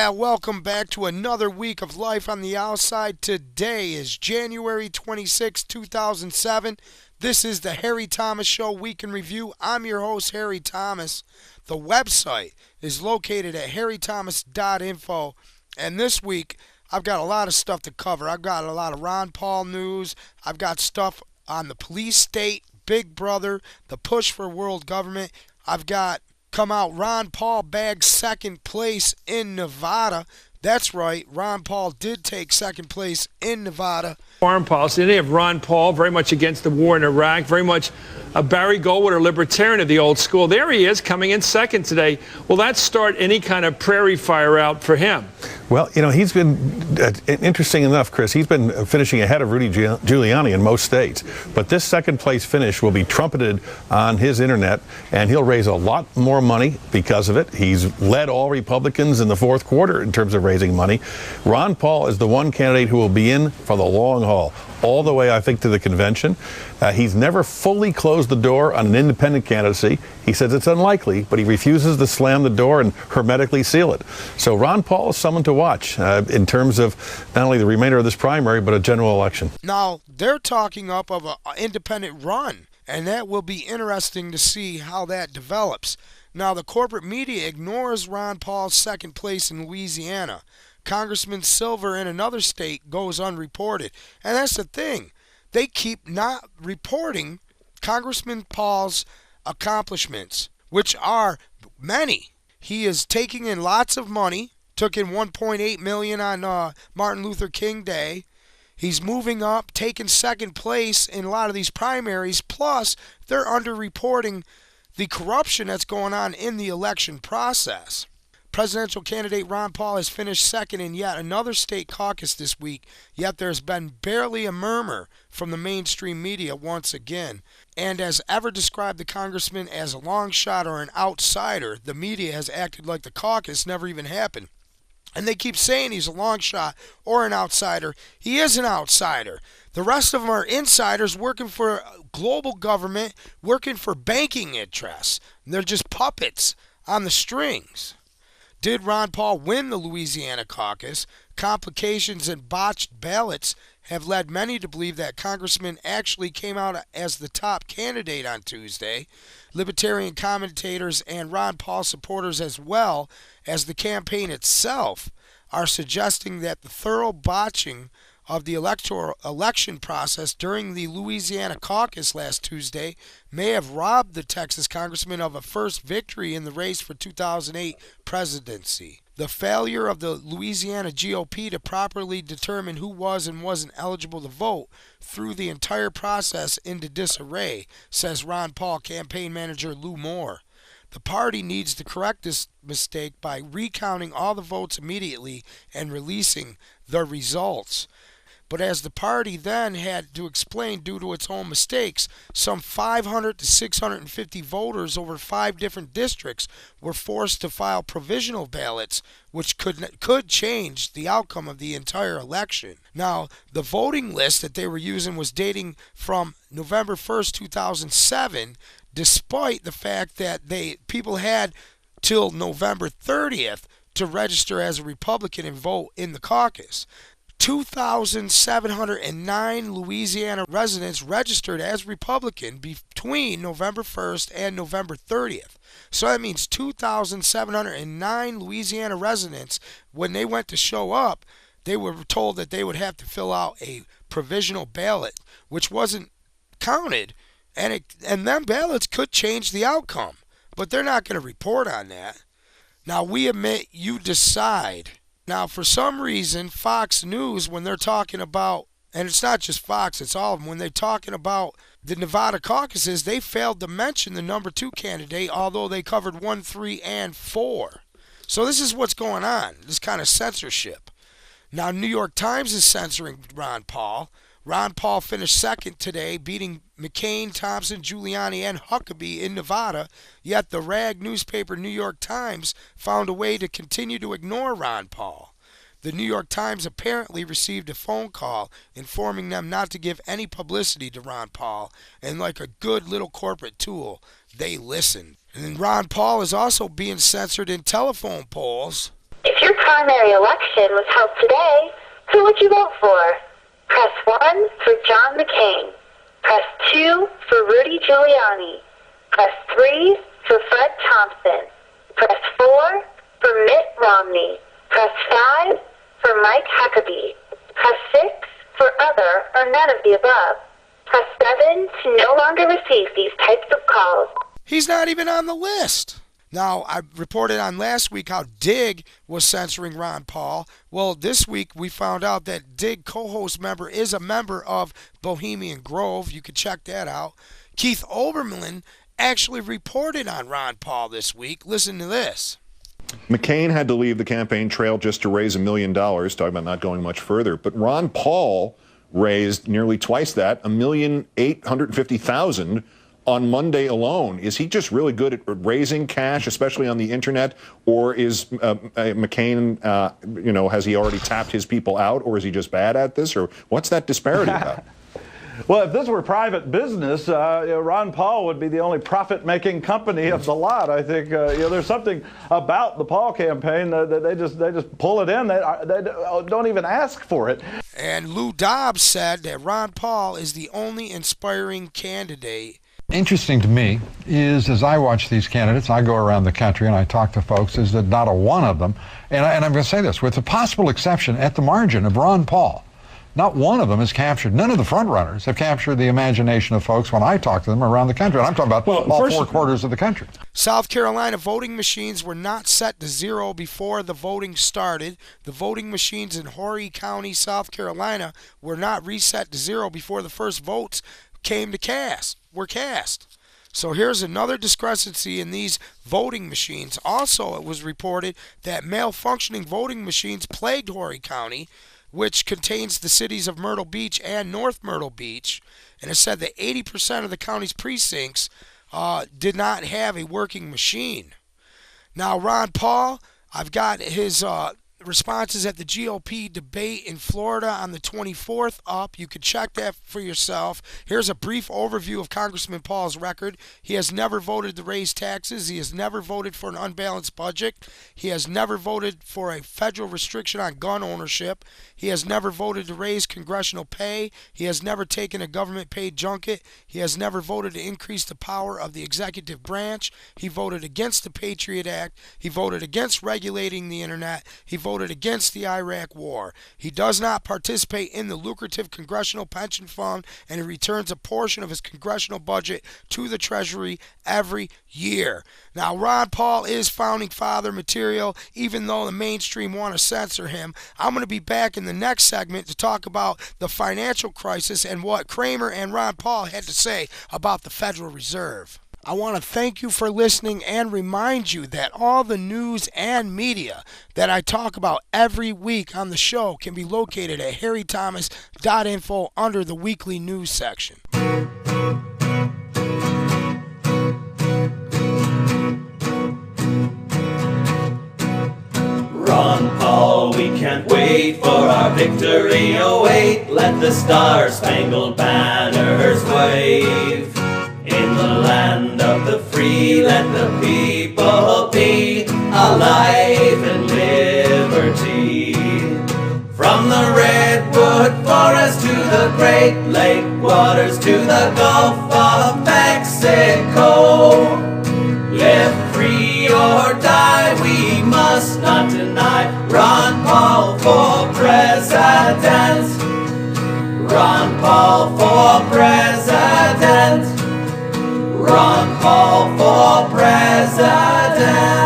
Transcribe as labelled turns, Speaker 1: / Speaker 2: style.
Speaker 1: Yeah, welcome back to another week of Life on the Outside. Today is January 26, 2007. This is the Harry Thomas Show Week in Review. I'm your host, Harry Thomas. The website is located at harrythomas.info. And this week, I've got a lot of stuff to cover. I've got a lot of Ron Paul news. I've got stuff on the police state, Big Brother, the push for world government. I've got come out, Ron Paul bagged second place in Nevada. That's right, Ron Paul did take second place in Nevada.
Speaker 2: Foreign policy. They have Ron Paul, very much against the war in Iraq, very much a Barry Goldwater libertarian of the old school. There he is, coming in second today. Will that start any kind of prairie fire out for him?
Speaker 3: Well, you know, he's been, interesting enough, Chris, he's been finishing ahead of Rudy Giuliani in most states. But this second place finish will be trumpeted on his internet, and he'll raise a lot more money because of it. He's led all Republicans in the fourth quarter in terms of raising money. Ron Paul is the one candidate who will be in for the long haul, all the way, I think, to the convention. He's never fully closed the door on an independent candidacy. He says it's unlikely, but he refuses to slam the door and hermetically seal it. So Ron Paul is someone to watch in terms of not only the remainder of this primary, but a general election.
Speaker 1: Now, they're talking up of an independent run, and that will be interesting to see how that develops. Now, the corporate media ignores Ron Paul's second place in Louisiana. Congressman Silver in another state goes unreported. And that's the thing. They keep not reporting Congressman Paul's accomplishments, which are many. He is taking in lots of money, took in $1.8 million on Martin Luther King Day. He's moving up, taking second place in a lot of these primaries. Plus, they're underreporting the corruption that's going on in the election process. Presidential candidate Ron Paul has finished second in yet another state caucus this week, yet there's been barely a murmur from the mainstream media once again. And as ever described the congressman as a long shot or an outsider, the media has acted like the caucus never even happened. And they keep saying he's a long shot or an outsider. He is an outsider. The rest of them are insiders working for global government, working for banking interests. They're just puppets on the strings. Did Ron Paul win the Louisiana caucus? Complications and botched ballots have led many to believe that Congressman actually came out as the top candidate on Tuesday. Libertarian commentators and Ron Paul supporters, as well as the campaign itself, are suggesting that the thorough botching of the electoral election process during the Louisiana caucus last Tuesday may have robbed the Texas congressman of a first victory in the race for 2008 presidency. The failure of the Louisiana GOP to properly determine who was and wasn't eligible to vote threw the entire process into disarray, says Ron Paul campaign manager Lou Moore. The party needs to correct this mistake by recounting all the votes immediately and releasing the results. But as the party then had to explain due to its own mistakes, some 500 to 650 voters over 5 different districts were forced to file provisional ballots, which could change the outcome of the entire election. Now, the voting list that they were using was dating from November 1st, 2007, despite the fact that people had till November 30th to register as a Republican and vote in the caucus. 2,709 Louisiana residents registered as Republican between November 1st and November 30th. So that means 2,709 Louisiana residents, when they went to show up, they were told that they would have to fill out a provisional ballot, which wasn't counted, and them ballots could change the outcome. But they're not going to report on that. Now, we admit you decide. Now, for some reason, Fox News, when they're talking about, and it's not just Fox, it's all of them, when they're talking about the Nevada caucuses, they failed to mention the number 2 candidate, although they covered 1, 3, and 4. So this is what's going on, this kind of censorship. Now, New York Times is censoring Ron Paul. Ron Paul finished second today, beating McCain, Thompson, Giuliani, and Huckabee in Nevada, yet the rag newspaper New York Times found a way to continue to ignore Ron Paul. The New York Times apparently received a phone call informing them not to give any publicity to Ron Paul, and like a good little corporate tool, they listened. And Ron Paul is also being censored in telephone polls.
Speaker 4: If your primary election was held today, who would you vote for? Press 1 for John McCain. Press 2 for Rudy Giuliani. Press 3 for Fred Thompson. Press 4 for Mitt Romney. Press 5 for Mike Huckabee. Press 6 for other or none of the above. Press 7 to no longer receive these types of calls.
Speaker 1: He's not even on the list. Now, I reported on last week how Dig was censoring Ron Paul. Well, this week we found out that Dig co-host member is a member of Bohemian Grove. You can check that out. Keith Olbermann actually reported on Ron Paul this week. Listen to this.
Speaker 5: McCain had to leave the campaign trail just to raise $1 million, talking about not going much further. But Ron Paul raised nearly twice that, $1,850,000 on Monday alone. Is he just really good at raising cash, especially on the internet, or is McCain, has he already tapped his people out, or is he just bad at this, or what's that disparity about?
Speaker 6: Well, if this were private business, Ron Paul would be the only profit-making company of the lot. I think there's something about the Paul campaign that they just pull it in. They don't even ask for it.
Speaker 1: And Lou Dobbs said that Ron Paul is the only inspiring candidate.
Speaker 7: Interesting to me is, as I watch these candidates, I go around the country and I talk to folks, is that not a one of them, and I'm going to say this, with the possible exception at the margin of Ron Paul, not one of them has captured, none of the front runners have captured the imagination of folks when I talk to them around the country. And I'm talking about all 4 quarters of the country.
Speaker 1: South Carolina voting machines were not set to zero before the voting started. The voting machines in Horry County, South Carolina were not reset to zero before the first votes were cast. So here's another discrepancy in these voting machines. Also, it was reported that malfunctioning voting machines plagued Horry County, which contains the cities of Myrtle Beach and North Myrtle Beach, and it said that 80% of the county's precincts did not have a working machine. Now, Ron Paul, I've got his responses at the GOP debate in Florida on the 24th up. You can check that for yourself. Here's a brief overview of Congressman Paul's record. He has never voted to raise taxes. He has never voted for an unbalanced budget. He has never voted for a federal restriction on gun ownership. He has never voted to raise congressional pay. He has never taken a government-paid junket. He has never voted to increase the power of the executive branch. He voted against the Patriot Act. He voted against regulating the internet. He voted against the Iraq War. He does not participate in the lucrative Congressional Pension Fund, and he returns a portion of his congressional budget to the Treasury every year. Now, Ron Paul is founding father material, even though the mainstream want to censor him. I'm going to be back in the next segment to talk about the financial crisis and what Kramer and Ron Paul had to say about the Federal Reserve. I want to thank you for listening and remind you that all the news and media that I talk about every week on the show can be located at harrythomas.info under the weekly news section.
Speaker 8: Ron Paul, we can't wait for our victory. Oh wait, let the star-spangled banners wave. In the land of the free, let the people be alive in liberty. From the redwood forest to the Great Lake waters to the Gulf of Mexico, live free or die, we must not deny. Ron Paul for president. Ron Paul for president. Ron Paul for president.